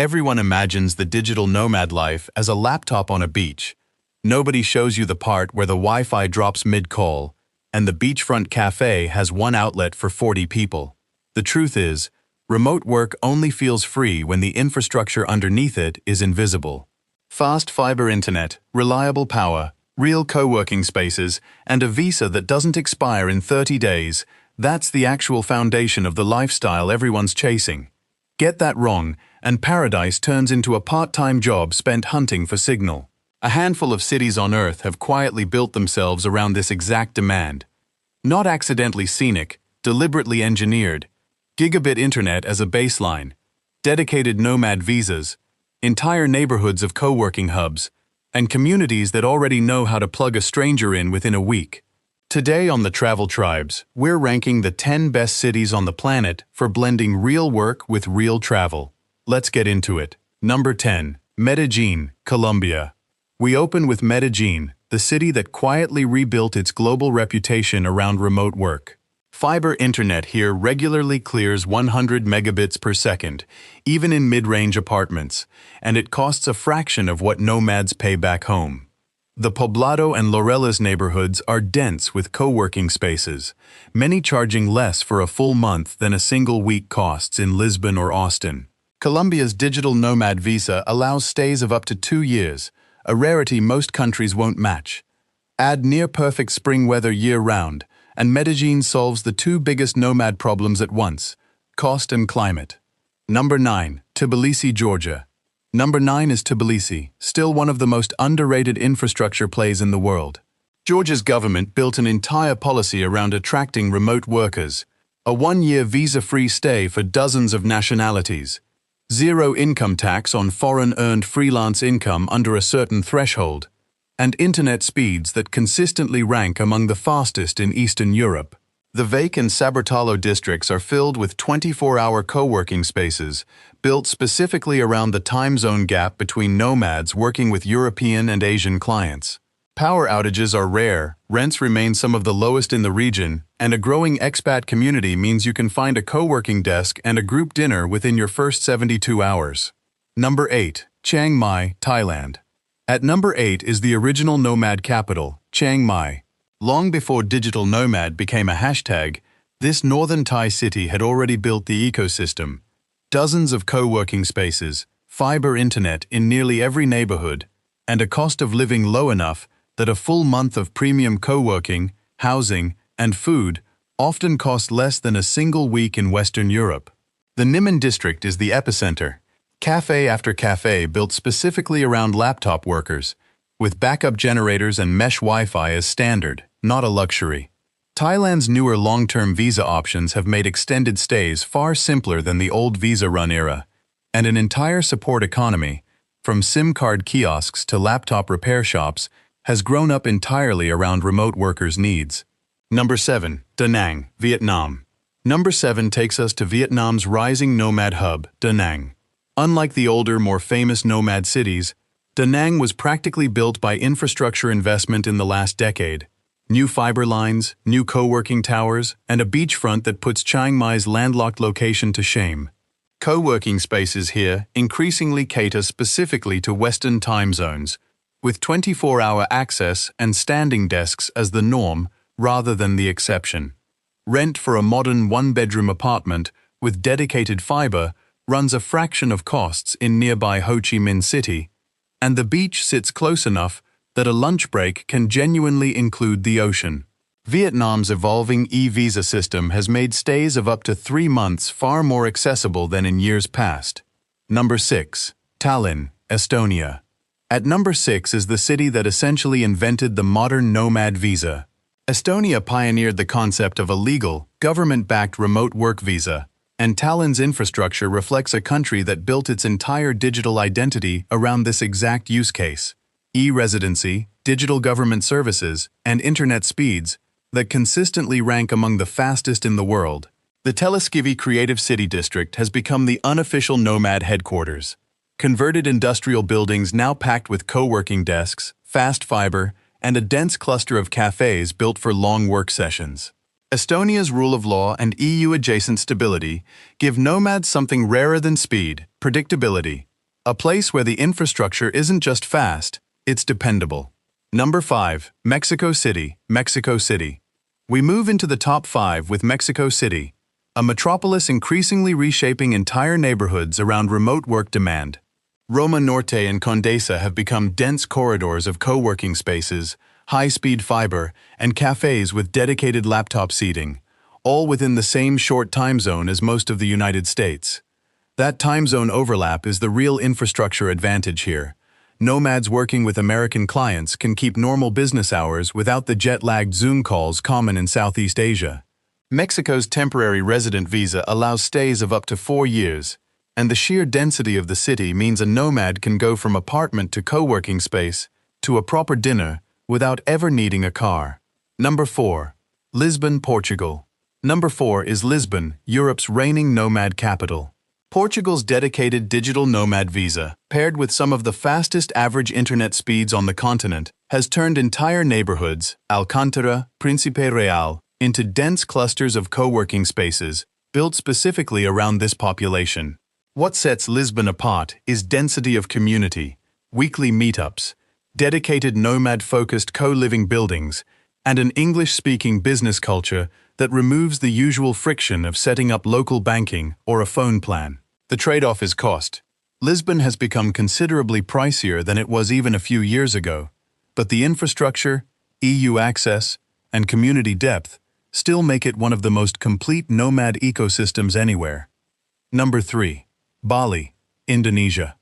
Everyone imagines the digital nomad life as a laptop on a beach. Nobody shows you the part where the Wi-Fi drops mid-call, and the beachfront cafe has one outlet for 40 people. The truth is, remote work only feels free when the infrastructure underneath it is invisible. Fast fiber internet, reliable power, real co-working spaces, and a visa that doesn't expire in 30 days, that's the actual foundation of the lifestyle everyone's chasing. Get that wrong, and paradise turns into a part-time job spent hunting for signal. A handful of cities on Earth have quietly built themselves around this exact demand. Not accidentally scenic, deliberately engineered. Gigabit internet as a baseline, dedicated Nomad visas, entire neighborhoods of co-working hubs, and communities that already know how to plug a stranger in within a week. Today on the Travel Tribes, we're ranking the 10 best cities on the planet for blending real work with real travel. Let's get into it. Number 10. Medellin, Colombia. We open with Medellin, the city that quietly rebuilt its global reputation around remote work. Fiber internet here regularly clears 100 megabits per second, even in mid-range apartments, and it costs a fraction of what nomads pay back home. The Poblado and Laureles neighborhoods are dense with co-working spaces, many charging less for a full month than a single week costs in Lisbon or Austin. Colombia's Digital Nomad Visa allows stays of up to 2 years, a rarity most countries won't match. Add near-perfect spring weather year-round, and Medellin solves the two biggest nomad problems at once: cost and climate. Number 9. Tbilisi, Georgia. Number 9 is Tbilisi, still one of the most underrated infrastructure plays in the world. Georgia's government built an entire policy around attracting remote workers, a 1-year visa-free stay for dozens of nationalities, zero income tax on foreign-earned freelance income under a certain threshold, and internet speeds that consistently rank among the fastest in Eastern Europe. The Vake and Sabertalo districts are filled with 24-hour co-working spaces, built specifically around the time zone gap between nomads working with European and Asian clients. Power outages are rare, rents remain some of the lowest in the region, and a growing expat community means you can find a co-working desk and a group dinner within your first 72 hours. Number 8. Chiang Mai, Thailand. At number 8 is the original nomad capital, Chiang Mai. Long before digital nomad became a hashtag, this northern Thai city had already built the ecosystem. Dozens of co-working spaces, fiber internet in nearly every neighborhood, and a cost of living low enough that a full month of premium co-working, housing, and food often cost less than a single week in Western Europe. The Nimon district is the epicenter. Cafe after cafe built specifically around laptop workers, with backup generators and mesh Wi-Fi as standard, not a luxury. Thailand's newer long-term visa options have made extended stays far simpler than the old visa run era, and an entire support economy, from SIM card kiosks to laptop repair shops, has grown up entirely around remote workers' needs. Number 7. Da Nang, Vietnam. Number 7 takes us to Vietnam's rising nomad hub, Da Nang. Unlike the older, more famous nomad cities, Da Nang was practically built by infrastructure investment in the last decade. New fiber lines, new co-working towers, and a beachfront that puts Chiang Mai's landlocked location to shame. Co-working spaces here increasingly cater specifically to Western time zones, with 24-hour access and standing desks as the norm rather than the exception. Rent for a modern one-bedroom apartment with dedicated fiber runs a fraction of costs in nearby Ho Chi Minh City, and the beach sits close enough that a lunch break can genuinely include the ocean. Vietnam's evolving e-visa system has made stays of up to 3 months far more accessible than in years past. Number 6. Tallinn, Estonia. At number 6 is the city that essentially invented the modern nomad visa. Estonia pioneered the concept of a legal, government-backed remote work visa, and Tallinn's infrastructure reflects a country that built its entire digital identity around this exact use case. E-residency, digital government services, and internet speeds that consistently rank among the fastest in the world. The Teleskivi Creative City District has become the unofficial nomad headquarters. Converted industrial buildings now packed with co-working desks, fast fiber, and a dense cluster of cafes built for long work sessions. Estonia's rule of law and EU-adjacent stability give nomads something rarer than speed, predictability. A place where the infrastructure isn't just fast, it's dependable. Number 5. Mexico City, Mexico City. We move into the top 5 with Mexico City, a metropolis increasingly reshaping entire neighborhoods around remote work demand. Roma Norte and Condesa have become dense corridors of co-working spaces, high-speed fiber, and cafes with dedicated laptop seating, all within the same short time zone as most of the United States. That time zone overlap is the real infrastructure advantage here. Nomads working with American clients can keep normal business hours without the jet-lagged Zoom calls common in Southeast Asia. Mexico's temporary resident visa allows stays of up to 4 years, and the sheer density of the city means a nomad can go from apartment to co-working space to a proper dinner without ever needing a car. Number 4. Lisbon, Portugal. Number 4 is Lisbon, Europe's reigning nomad capital. Portugal's dedicated digital nomad visa, paired with some of the fastest average internet speeds on the continent, has turned entire neighborhoods, Alcântara, Príncipe Real, into dense clusters of co-working spaces built specifically around this population. What sets Lisbon apart is density of community, weekly meetups, dedicated nomad-focused co-living buildings, and an English-speaking business culture that removes the usual friction of setting up local banking or a phone plan. The trade-off is cost. Lisbon has become considerably pricier than it was even a few years ago, but the infrastructure, EU access, and community depth still make it one of the most complete nomad ecosystems anywhere. Number 3. Bali, Indonesia.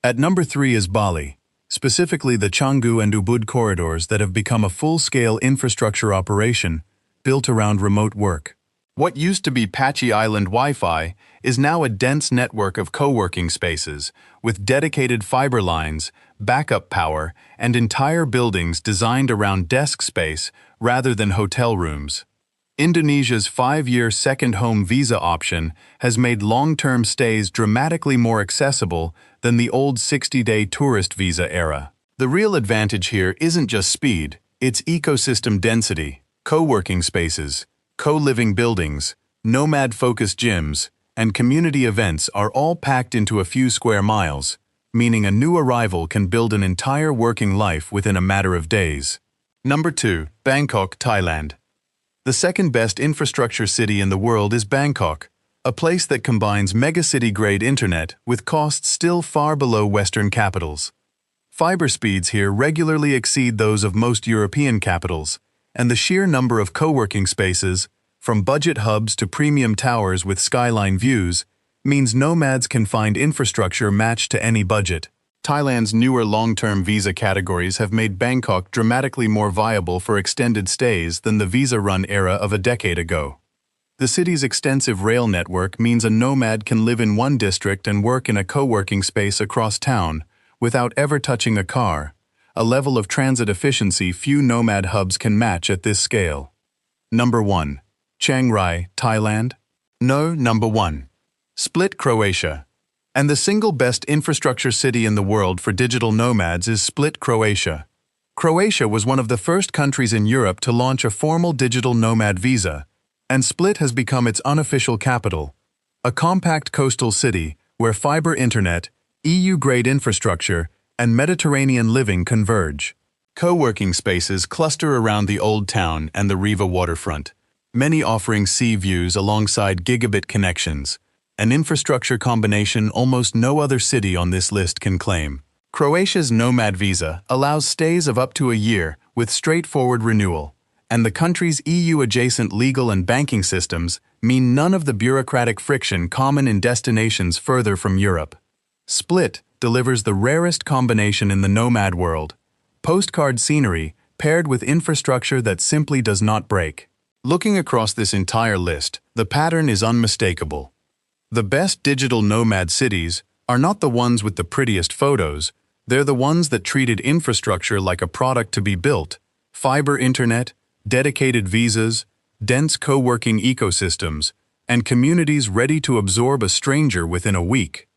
At number 3 is Bali, specifically the Canggu and Ubud corridors that have become a full-scale infrastructure operation built around remote work. What used to be patchy island Wi-Fi is now a dense network of co-working spaces with dedicated fiber lines, backup power, and entire buildings designed around desk space rather than hotel rooms. Indonesia's 5-year second home visa option has made long-term stays dramatically more accessible than the old 60-day tourist visa era. The real advantage here isn't just speed, it's ecosystem density, co-working spaces, co-living buildings, nomad-focused gyms, and community events are all packed into a few square miles, meaning a new arrival can build an entire working life within a matter of days. Number 2. Bangkok, Thailand. The second best infrastructure city in the world is Bangkok, a place that combines megacity-grade internet with costs still far below Western capitals. Fiber speeds here regularly exceed those of most European capitals, and the sheer number of co-working spaces, from budget hubs to premium towers with skyline views, means nomads can find infrastructure matched to any budget. Thailand's newer long-term visa categories have made Bangkok dramatically more viable for extended stays than the visa-run era of a decade ago. The city's extensive rail network means a nomad can live in one district and work in a co-working space across town without ever touching a car, a level of transit efficiency few nomad hubs can match at this scale. Number 1. Chiang Rai, Thailand. Number 1. Split, Croatia. And the single best infrastructure city in the world for digital nomads is Split, Croatia. Croatia was one of the first countries in Europe to launch a formal digital nomad visa, and Split has become its unofficial capital, a compact coastal city where fiber internet, EU-grade infrastructure, and Mediterranean living converge. Co-working spaces cluster around the Old Town and the Riva waterfront, many offering sea views alongside gigabit connections, an infrastructure combination almost no other city on this list can claim. Croatia's Nomad Visa allows stays of up to a year with straightforward renewal, and the country's EU-adjacent legal and banking systems mean none of the bureaucratic friction common in destinations further from Europe. Split delivers the rarest combination in the nomad world: postcard scenery paired with infrastructure that simply does not break. Looking across this entire list, the pattern is unmistakable. The best digital nomad cities are not the ones with the prettiest photos, they're the ones that treated infrastructure like a product to be built: fiber internet, dedicated visas, dense co-working ecosystems, and communities ready to absorb a stranger within a week.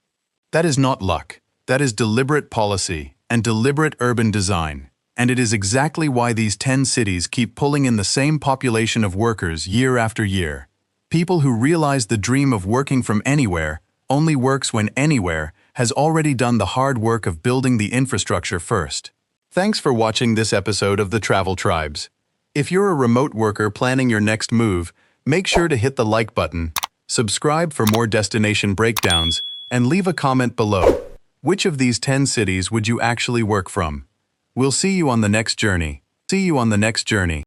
That is not luck. That is deliberate policy and deliberate urban design, and it is exactly why these 10 cities keep pulling in the same population of workers year after year. People who realize the dream of working from anywhere only works when anywhere has already done the hard work of building the infrastructure first. Thanks for watching this episode of the Travel Tribes. If you're a remote worker planning your next move, make sure to hit the like button, subscribe for more destination breakdowns, and leave a comment below. Which of these 10 cities would you actually work from? We'll see you on the next journey.